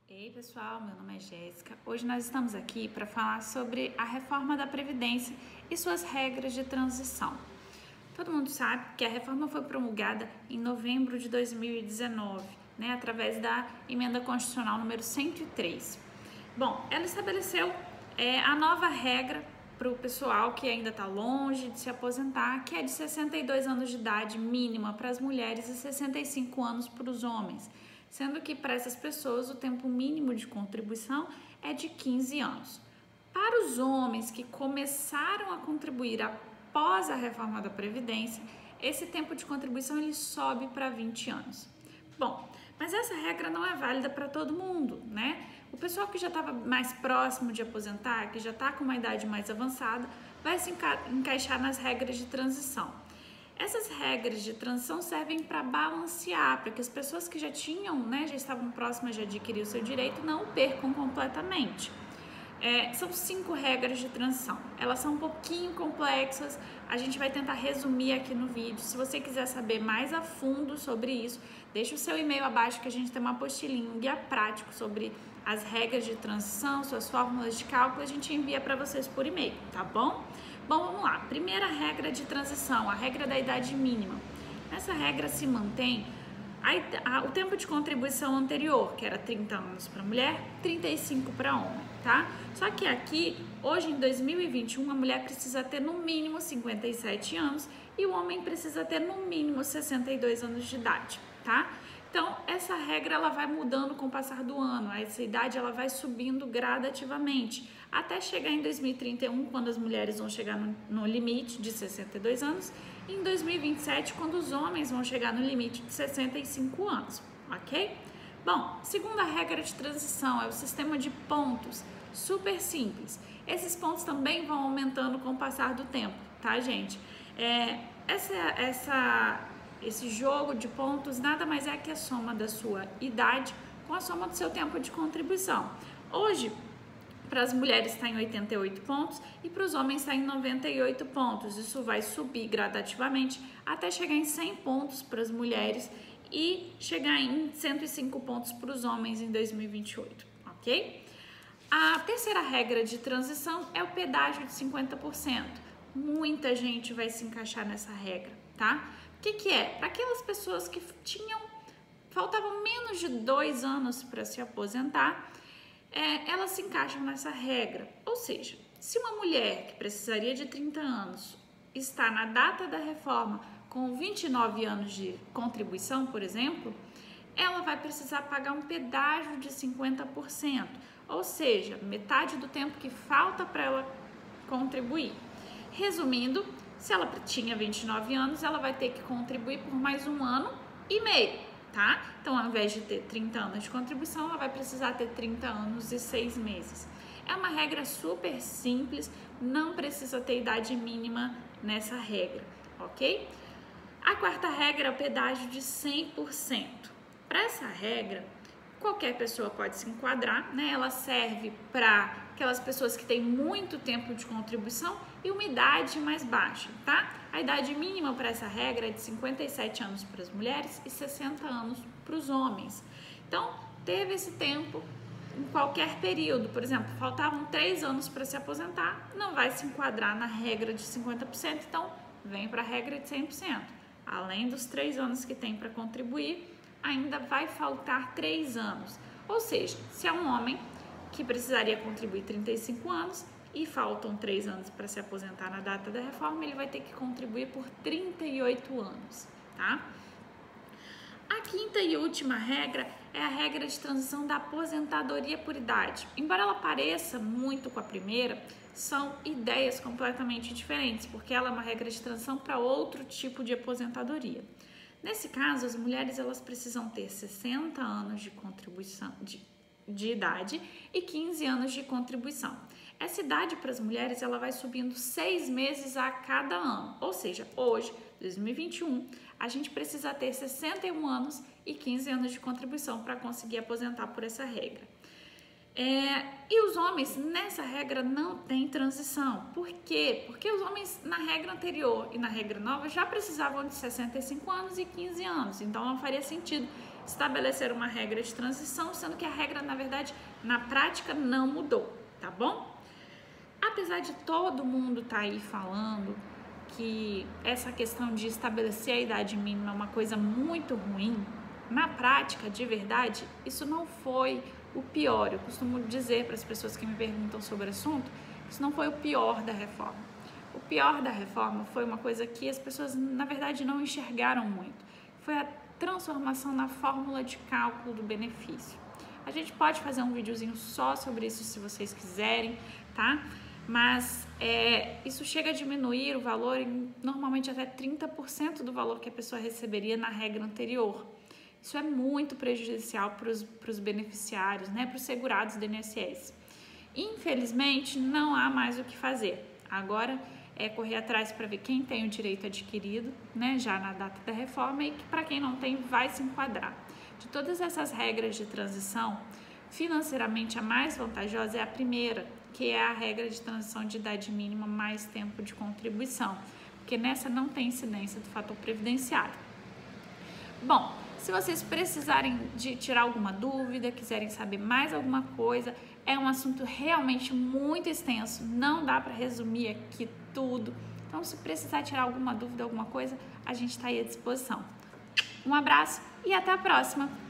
Ei pessoal, meu nome é Jéssica. Hoje nós estamos aqui para falar sobre a reforma da Previdência e suas regras de transição. Todo mundo sabe que a reforma foi promulgada em novembro de 2019, através da Emenda Constitucional número 103. Bom, ela estabeleceu a nova regra para o pessoal que ainda está longe de se aposentar, que é de 62 anos de idade mínima para as mulheres e 65 anos para os homens, sendo que para essas pessoas o tempo mínimo de contribuição é de 15 anos. Para os homens que começaram a contribuir após a reforma da Previdência, esse tempo de contribuição ele sobe para 20 anos. Bom, mas essa regra não é válida para todo mundo, né? O pessoal que já estava mais próximo de aposentar, que já está com uma idade mais avançada, vai se encaixar nas regras de transição. Essas regras de transição servem para balancear, para que as pessoas que já tinham, já estavam próximas de adquirir o seu direito, não o percam completamente. São 5 regras de transição. Elas são um pouquinho complexas, a gente vai tentar resumir aqui no vídeo. Se você quiser saber mais a fundo sobre isso, deixa o seu e-mail abaixo que a gente tem uma apostilinha, um guia prático sobre as regras de transição, suas fórmulas de cálculo, a gente envia para vocês por e-mail, tá bom? Bom, vamos lá. Primeira regra de transição, a regra da idade mínima. Nessa regra se mantém o tempo de contribuição anterior, que era 30 anos para mulher, 35 para homem, tá? Só que aqui, hoje em 2021, a mulher precisa ter no mínimo 57 anos e o homem precisa ter no mínimo 62 anos de idade, tá? Então, essa regra ela vai mudando com o passar do ano, essa idade ela vai subindo gradativamente, até chegar em 2031, quando as mulheres vão chegar no limite de 62 anos, e em 2027, quando os homens vão chegar no limite de 65 anos, ok? Bom, segunda regra de transição é o sistema de pontos, super simples. Esses pontos também vão aumentando com o passar do tempo, tá, gente? Esse jogo de pontos nada mais é que a soma da sua idade com a soma do seu tempo de contribuição. Hoje, para as mulheres está em 88 pontos e para os homens está em 98 pontos. Isso vai subir gradativamente até chegar em 100 pontos para as mulheres e chegar em 105 pontos para os homens em 2028, ok? A terceira regra de transição é o pedágio de 50%. Muita gente vai se encaixar nessa regra, tá? O que é? Para aquelas pessoas que faltavam menos de 2 anos para se aposentar, elas se encaixam nessa regra. Ou seja, se uma mulher que precisaria de 30 anos está na data da reforma com 29 anos de contribuição, por exemplo, ela vai precisar pagar um pedágio de 50%, ou seja, metade do tempo que falta para ela contribuir. Resumindo, se ela tinha 29 anos, ela vai ter que contribuir por mais 1 ano e meio, tá? Então, ao invés de ter 30 anos de contribuição, ela vai precisar ter 30 anos e 6 meses. É uma regra super simples, não precisa ter idade mínima nessa regra, ok? A quarta regra é o pedágio de 100%. Para essa regra, qualquer pessoa pode se enquadrar, Ela serve para aquelas pessoas que têm muito tempo de contribuição e uma idade mais baixa, tá? A idade mínima para essa regra é de 57 anos para as mulheres e 60 anos para os homens. Então, teve esse tempo em qualquer período, por exemplo, faltavam 3 anos para se aposentar, não vai se enquadrar na regra de 50%, então vem para a regra de 100%. Além dos 3 anos que tem para contribuir, ainda vai faltar 3 anos. Ou seja, se é um homem que precisaria contribuir 35 anos e faltam 3 anos para se aposentar na data da reforma, ele vai ter que contribuir por 38 anos, tá? A quinta e última regra é a regra de transição da aposentadoria por idade. Embora ela pareça muito com a primeira, são ideias completamente diferentes, porque ela é uma regra de transição para outro tipo de aposentadoria. Nesse caso, as mulheres elas precisam ter 60 anos de contribuição de idade e 15 anos de contribuição. Essa idade para as mulheres ela vai subindo 6 meses a cada ano, ou seja, hoje, 2021, a gente precisa ter 61 anos e 15 anos de contribuição para conseguir aposentar por essa regra. E os homens, nessa regra, não tem transição. Por quê? Porque os homens, na regra anterior e na regra nova, já precisavam de 65 anos e 15 anos. Então, não faria sentido estabelecer uma regra de transição, sendo que a regra, na verdade, na prática não mudou, tá bom? Apesar de todo mundo estar aí falando que essa questão de estabelecer a idade mínima é uma coisa muito ruim, na prática, de verdade, isso não foi o pior. Eu costumo dizer para as pessoas que me perguntam sobre o assunto, isso não foi o pior da reforma. O pior da reforma foi uma coisa que as pessoas, na verdade, não enxergaram muito. Foi a transformação na fórmula de cálculo do benefício. A gente pode fazer um videozinho só sobre isso se vocês quiserem, tá? Mas isso chega a diminuir o valor em normalmente até 30% do valor que a pessoa receberia na regra anterior. Isso é muito prejudicial para os beneficiários, né, para os segurados do INSS. Infelizmente, não há mais o que fazer. Agora é correr atrás para ver quem tem o direito adquirido, né, já na data da reforma, e que para quem não tem vai se enquadrar. De todas essas regras de transição, financeiramente a mais vantajosa é a primeira, que é a regra de transição de idade mínima mais tempo de contribuição, porque nessa não tem incidência do fator previdenciário. Bom, se vocês precisarem de tirar alguma dúvida, quiserem saber mais alguma coisa, é um assunto realmente muito extenso, não dá para resumir aqui tudo. Então, se precisar tirar alguma dúvida, alguma coisa, a gente está aí à disposição. Um abraço e até a próxima!